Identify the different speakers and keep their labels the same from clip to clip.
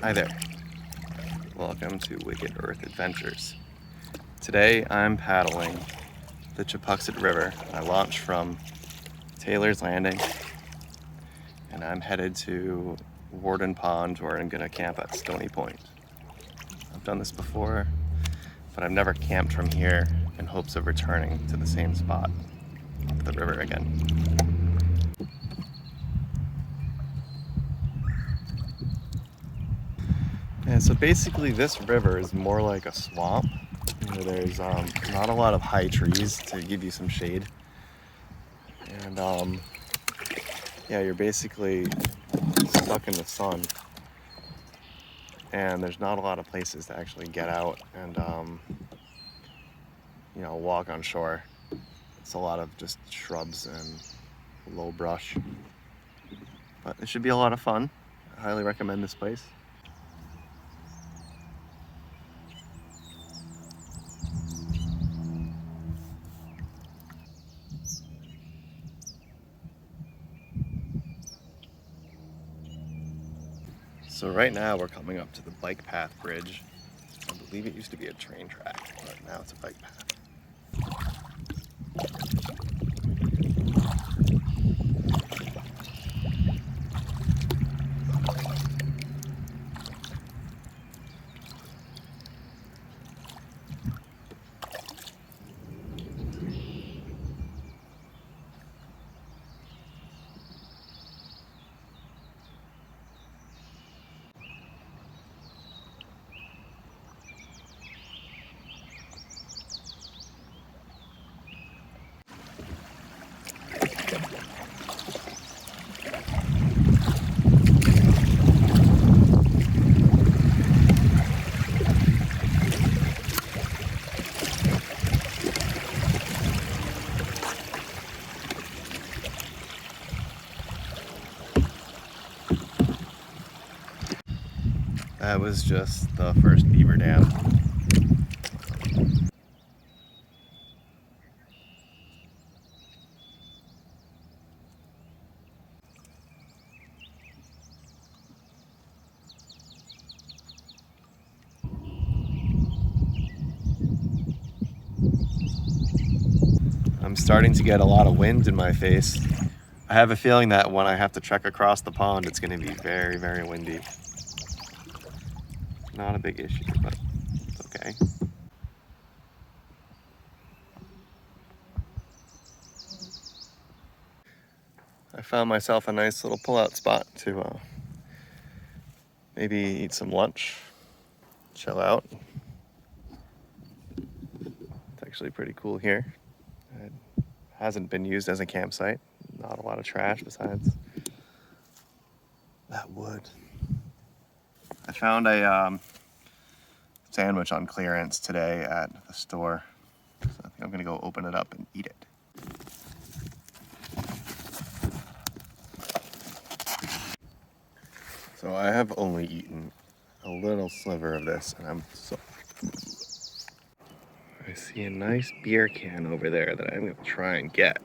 Speaker 1: Hi there. Welcome to Wicked Earth Adventures. Today I'm paddling the Chipuxet River. I launched from Taylor's Landing and I'm headed to Worden Pond where I'm gonna camp at Stony Point. I've done this before, but I've never camped from here in hopes of returning to the same spot up the river again. And so basically this river is more like a swamp where there's not a lot of high trees to give you some shade. And yeah, you're basically stuck in the sun. And there's not a lot of places to actually get out and walk on shore. It's a lot of just shrubs and low brush. But it should be a lot of fun. I highly recommend this place. So right now we're coming up to the bike path bridge. I believe it used to be a train track, but now it's a bike path. That was just the first beaver dam. I'm starting to get a lot of wind in my face. I have a feeling that when I have to trek across the pond, it's going to be very, very windy. Not a big issue, but it's okay. I found myself a nice little pull-out spot to maybe eat some lunch, chill out. It's actually pretty cool here. It hasn't been used as a campsite. Not a lot of trash besides that wood. I found a sandwich on clearance today at the store. So I think I'm gonna go open it up and eat it. So I have only eaten a little sliver of this and I'm so... I see a nice beer can over there that I'm gonna try and get.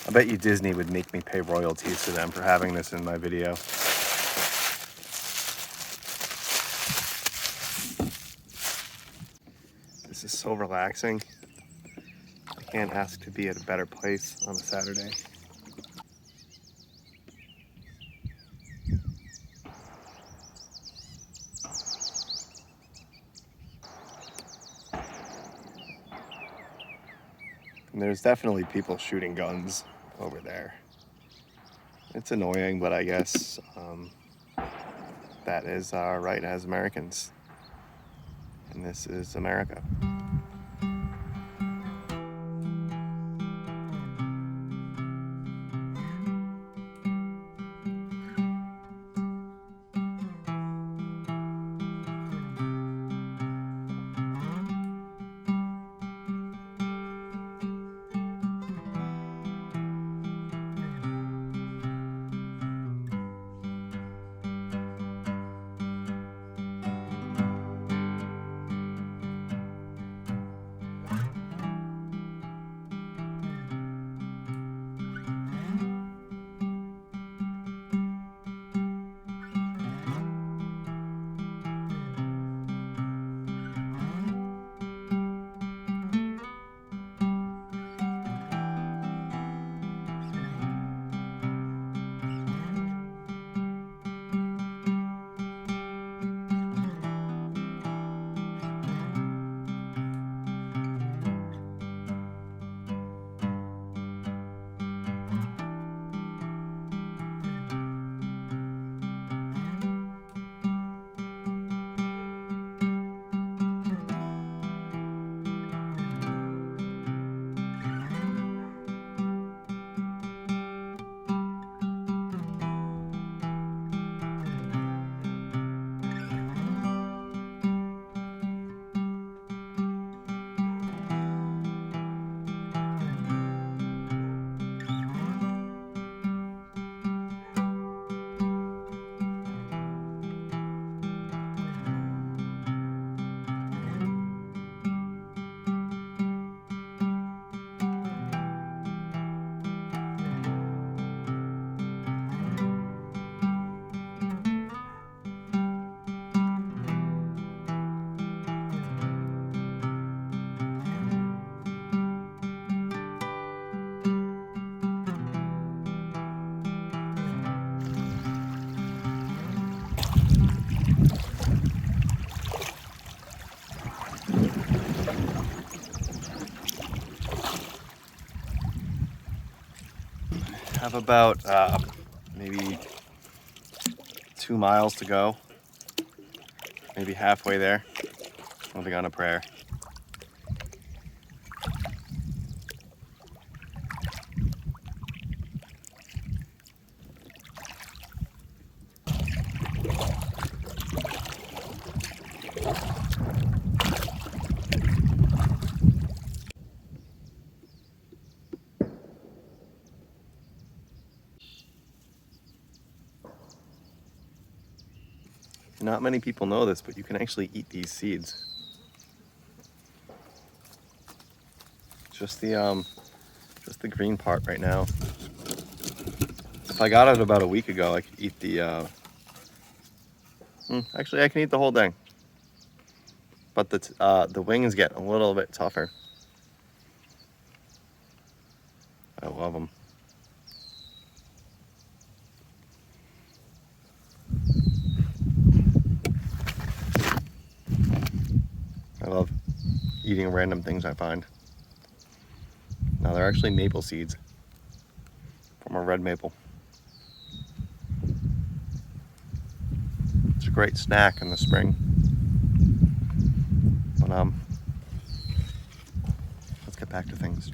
Speaker 1: I bet you Disney would make me pay royalties to them for having this in my video. This is so relaxing. I can't ask to be at a better place on a Saturday. And there's definitely people shooting guns over there. It's annoying, but I guess that is our right as Americans. And this is America. have about maybe 2 miles to go, maybe halfway there. I'll be on a prayer. Not many people know this, but you can actually eat these seeds. Just the green part right now. If I got it about a week ago, I could eat the. Actually, I can eat the whole thing. But the wings get a little bit tougher. I love them. I love eating random things I find. Now they're actually maple seeds from a red maple. It's a great snack in the spring. But let's get back to things.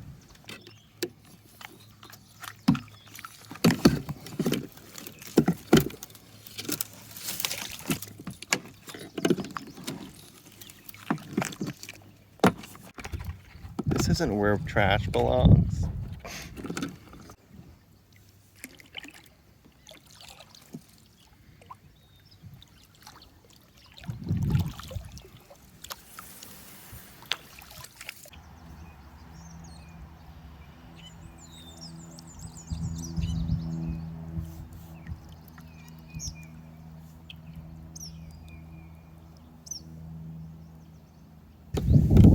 Speaker 1: This isn't where trash belongs.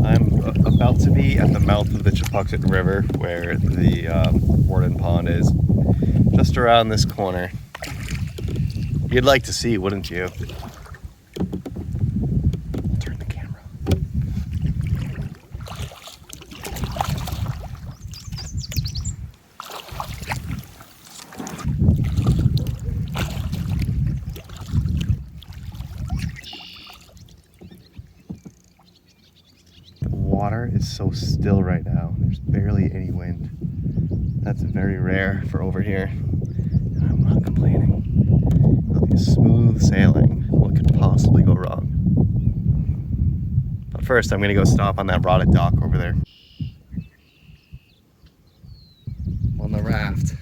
Speaker 1: I'm about to be at the mouth of the Chipuxet River, where the Worden Pond is, just around this corner. You'd like to see, wouldn't you? Turn the camera. Water is so still right now. There's barely any wind. That's very rare for over here. I'm not complaining. It'll be smooth sailing. What could possibly go wrong? But first, I'm gonna go stop on that rotted dock over there. On the raft.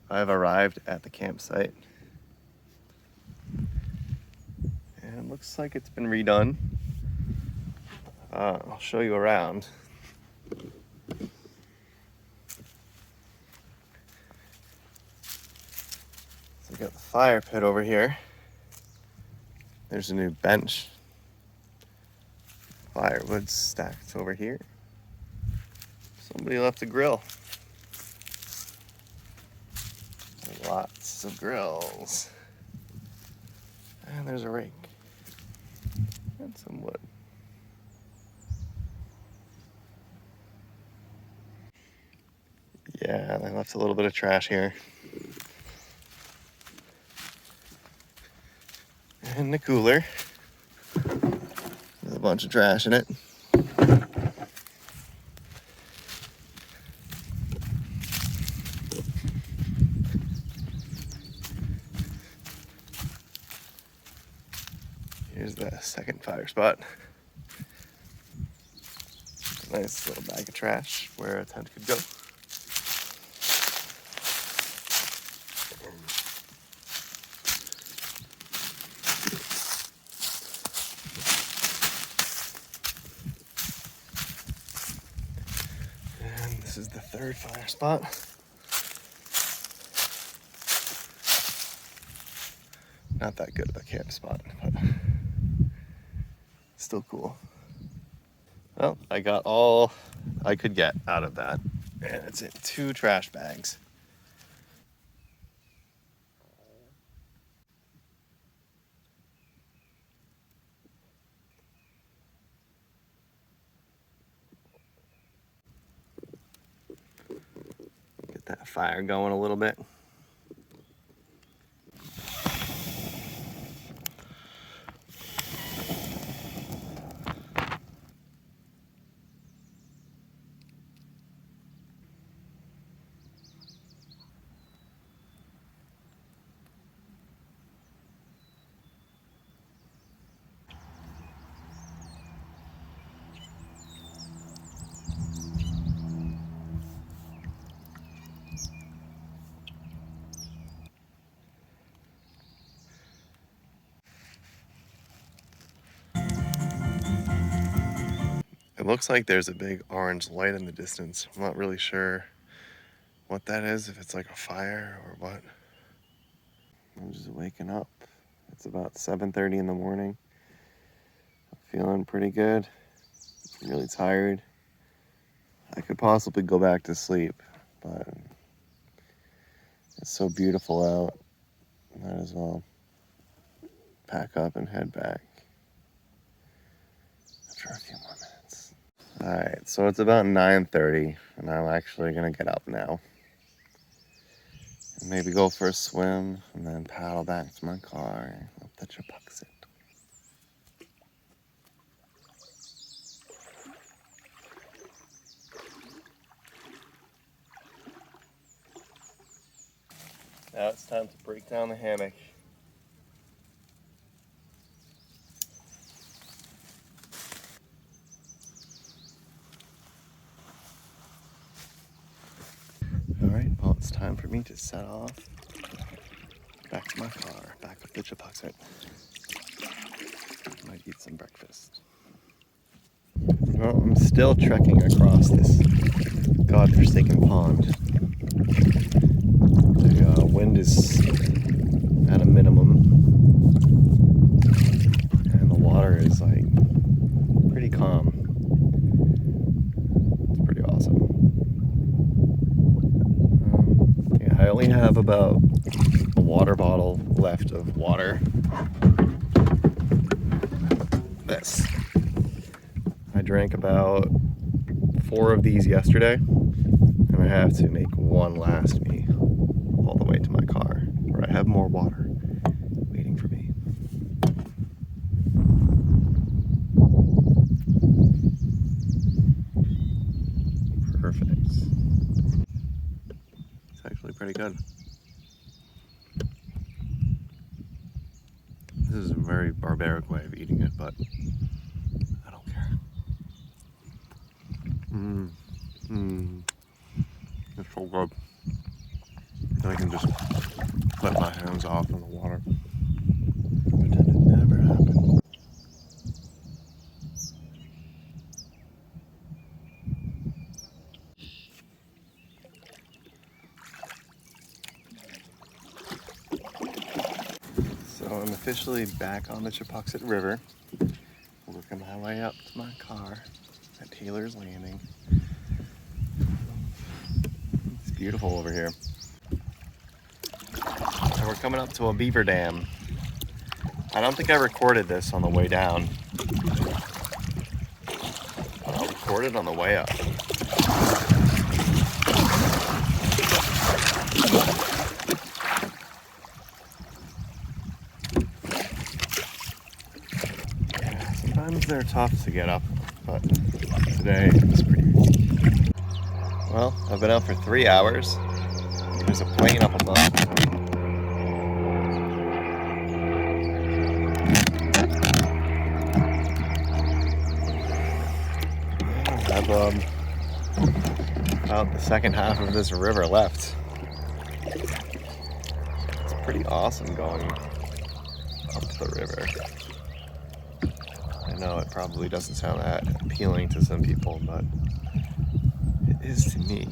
Speaker 1: I've arrived at the campsite, and it looks like it's been redone. I'll show you around. So we got the fire pit over here. There's a new bench. Firewood stacked over here. Somebody left a grill. Lots of grills. And there's a rake. And some wood. Yeah, I left a little bit of trash here. And the cooler. There's a bunch of trash in it. Here's the second fire spot. Nice little bag of trash where a tent could go. And this is the third fire spot. Not that good of a camp spot, but still cool. Well, I got all I could get out of that, and it's in 2 trash bags. Get that fire going a little bit. It looks like there's a big orange light in the distance. I'm not really sure what that is, if it's like a fire or what. I'm just waking up. It's about 7:30 in the morning. I'm feeling pretty good. I'm really tired. I could possibly go back to sleep, but it's so beautiful out. Might as well pack up and head back after a few more minutes. All right, so it's about 9:30, and I'm actually gonna get up now. And maybe go for a swim, and then paddle back to my car up the Chipuxet. Now it's time to break down the hammock. All right, well, it's time for me to set off back to my car, back up the Chipuxet. Might eat some breakfast. Well, I'm still trekking across this godforsaken pond. The wind is at a minimum, and the water is like pretty calm. It's pretty awesome. Yeah, I only have about a water bottle left of water. This. I drank about 4 of these yesterday, and I have to make one last me all the way to my car, where I have more water waiting for me. Perfect. It's actually pretty good. This is a very barbaric way of eating it, but I don't care. It's so good. I can just let my hands off in the water. Pretend it never happened. So I'm officially back on the Chipuxet River, working my way up to my car at Taylor's Landing. It's beautiful over here. And we're coming up to a beaver dam. I don't think I recorded this on the way down. I'll record it on the way up. Yeah, sometimes they're tough to get up, but today it's pretty easy. Well, I've been out for 3 hours. There's a plane up above. I have about the second half of this river left. It's pretty awesome going up the river. I know it probably doesn't sound that appealing to some people, but it is to me.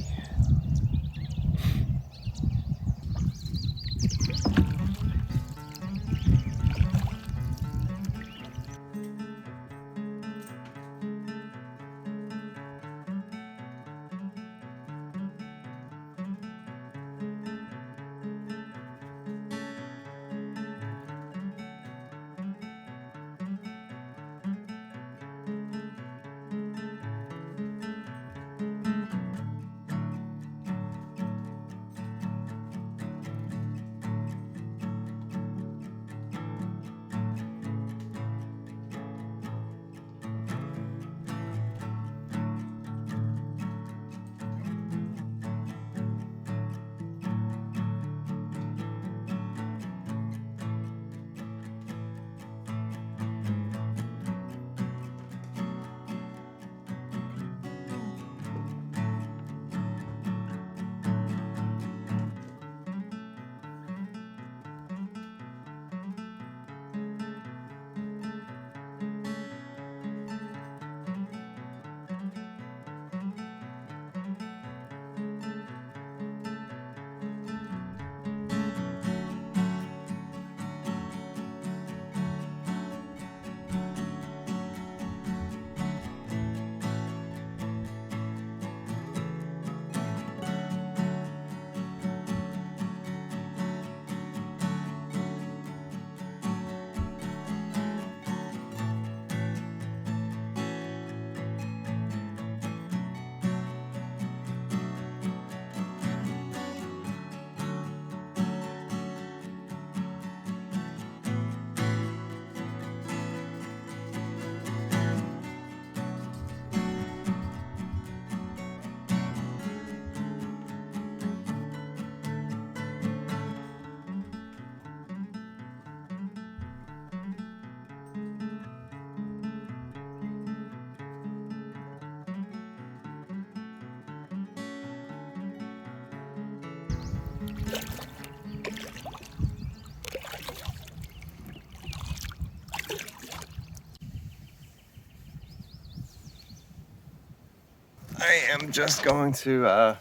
Speaker 1: am just going to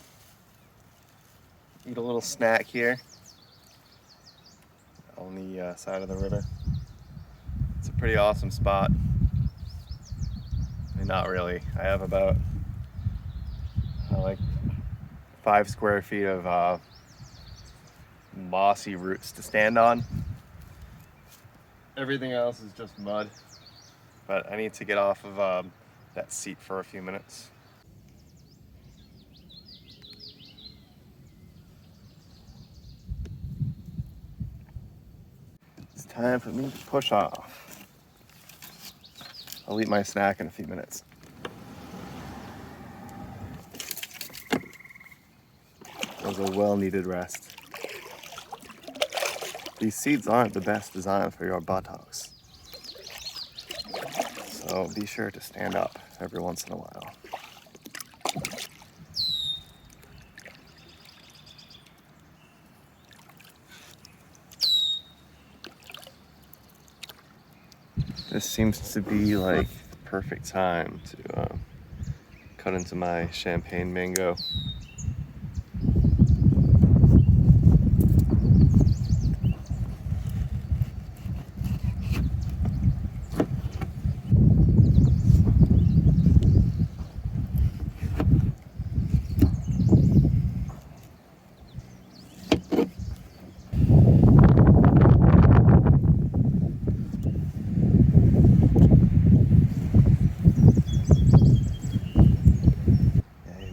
Speaker 1: eat a little snack here on the side of the river. It's a pretty awesome spot. I mean, not really. I have about like 5 square feet of mossy roots to stand on. Everything else is just mud, but I need to get off of that seat for a few minutes. It's time for me to push off. I'll eat my snack in a few minutes. It was a well-needed rest. These seats aren't the best design for your buttocks, so be sure to stand up every once in a while. This seems to be like the perfect time to cut into my champagne mango.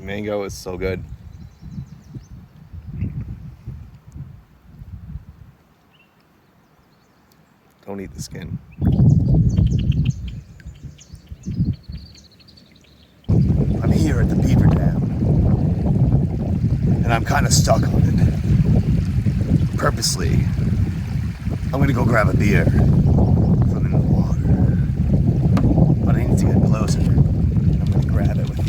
Speaker 1: Mango is so good. Don't eat the skin. I'm here at the beaver dam, and I'm kind of stuck on it. Purposely, I'm gonna go grab a beer from in the water, but I need to get closer. I'm gonna grab it with ease.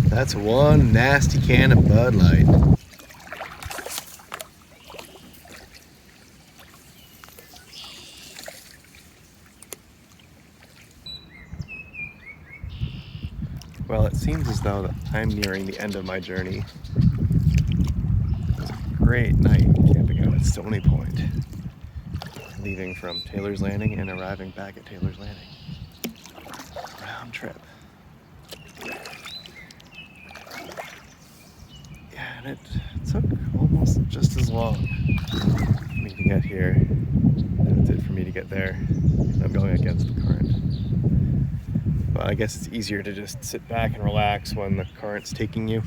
Speaker 1: That's one nasty can of Bud Light. Well, it seems as though that I'm nearing the end of my journey. It was a great night camping out at Stony Point, leaving from Taylor's Landing and arriving back at Taylor's Landing. Round trip. Yeah, and it took almost just as long for me to get here as it did for me to get there. I'm going against the current. But I guess it's easier to just sit back and relax when the current's taking you.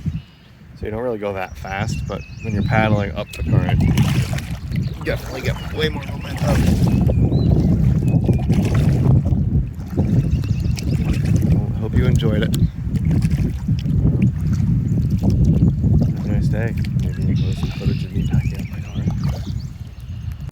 Speaker 1: So you don't really go that fast, but when you're paddling up the current, you definitely get way more momentum. Well, I hope you enjoyed it. Have a nice day. Maybe we'll post some footage of me